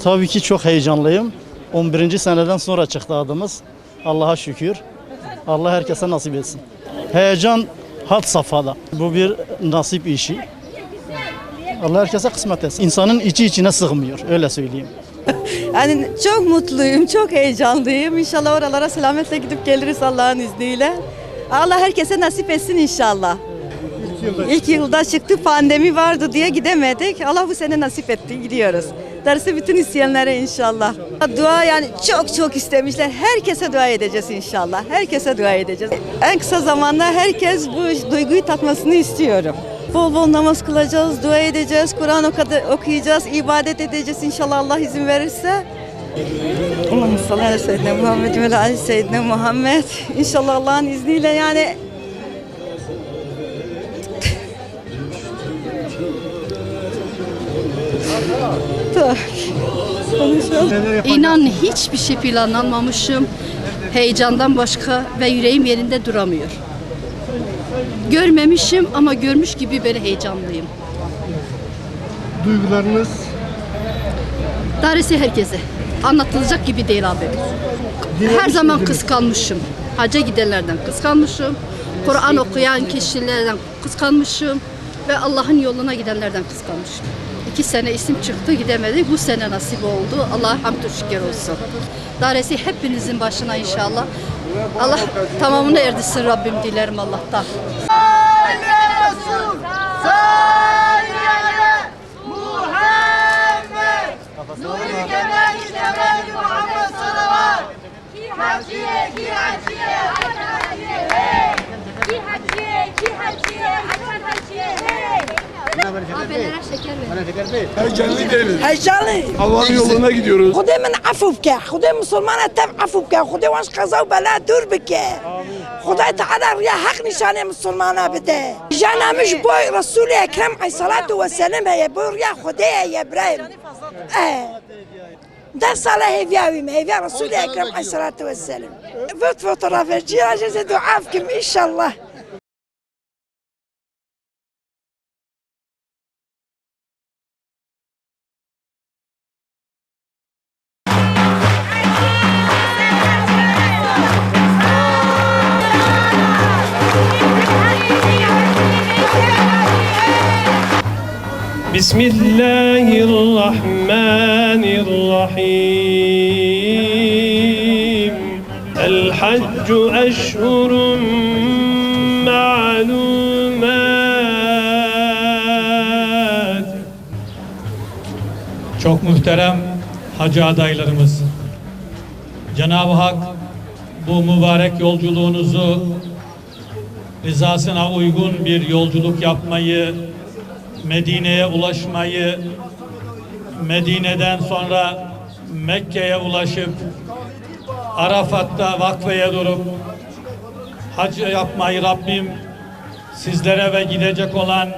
Tabii ki çok heyecanlıyım. 11. seneden sonra çıktı adımız. Allah'a şükür. Allah herkese nasip etsin. Heyecan had safhada. Bu bir nasip işi. Allah herkese kısmet etsin. İnsanın içi içine sığmıyor. Öyle söyleyeyim. Yani çok mutluyum, çok heyecanlıyım. İnşallah oralara selametle gidip geliriz Allah'ın izniyle. Allah herkese nasip etsin inşallah. İlk yılda çıktı, pandemi vardı diye gidemedik. Allah bu sene nasip etti, gidiyoruz. Darısı bütün isteyenlere inşallah. Dua yani çok istemişler. Herkese dua edeceğiz inşallah. Herkese dua edeceğiz. En kısa zamanda herkes bu duyguyu tatmasını istiyorum. Bol bol namaz kılacağız, dua edeceğiz, Kur'an okuyacağız, ibadet edeceğiz inşallah Allah izin verirse. Allahümme salli ala seyyidina Muhammed ve ala seyyidina Muhammed. İnşallah Allah'ın izniyle yani. İnan hiçbir şey planlanmamışım. Heyecandan başka ve yüreğim yerinde duramıyor. Görmemişim ama görmüş gibi böyle heyecanlıyım. Duygularınız? Darısı herkese. Anlatılacak gibi değil abi. Her zaman kıskanmışım. Hacca gidenlerden kıskanmışım. Kur'an okuyan kişilerden kıskanmışım. Ve Allah'ın yoluna gidenlerden kıskanmışım. 2 sene isim çıktı gidemedik. Bu sene nasip oldu. Allah'a hamdü şükür olsun. Darısı hepinizin başına inşallah. Allah tamamını erdirsin Rabbim dilerim Allah'tan. Heyecanlı değiliz. Heyecanlı. Allah'ın yoluna gidiyoruz. خدي من عفو بك خدي مسلمانة تم عفو بك خدي وانش قضا وبلا دور بك خدي تعالى ريا حق نشانة مسلمانة بده جانا مش بوي رسول أكرم عليه الصلاة والسلام يا بوي ريا خدي يا إبراهيم ده صلاة هيفياوي ما هيفيا رسول أكرم عليه الصلاة والسلام فوت فوتوغرافي جيرا جزء دعافكم إن شاء الله. Bismillahirrahmanirrahim. El haccu eşhurun ma'lumat. Çok muhterem hacı adaylarımız, Cenab-ı Hak bu mübarek yolculuğunuzu rızasına uygun bir yolculuk yapmayı, Medine'ye ulaşmayı, Medine'den sonra Mekke'ye ulaşıp Arafat'ta vakfeye durup hac yapmayı Rabbim sizlere ve gidecek olan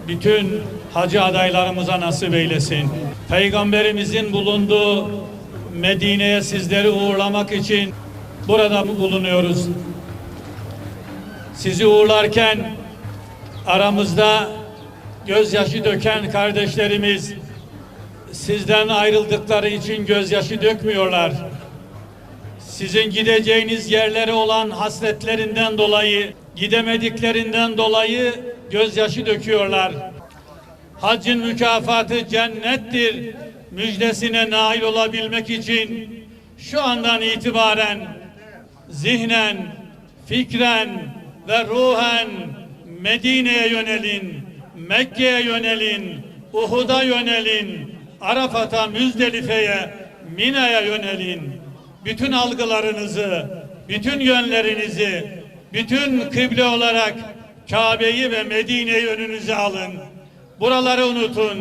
bütün hacı adaylarımıza nasip eylesin. Peygamberimizin bulunduğu Medine'ye sizleri uğurlamak için burada bulunuyoruz. Sizi uğurlarken aramızda gözyaşı döken kardeşlerimiz sizden ayrıldıkları için gözyaşı dökmüyorlar. Sizin gideceğiniz yerlere olan hasretlerinden dolayı, gidemediklerinden dolayı gözyaşı döküyorlar. Haccın mükafatı cennettir müjdesine nail olabilmek için şu andan itibaren zihnen, fikren ve ruhen Medine'ye yönelin, Mekke'ye yönelin, Uhud'a yönelin, Arafat'a, Müzdelife'ye, Mina'ya yönelin. Bütün algılarınızı, bütün yönlerinizi, bütün kıble olarak Kabe'yi ve Medine'yi önünüze alın. Buraları unutun.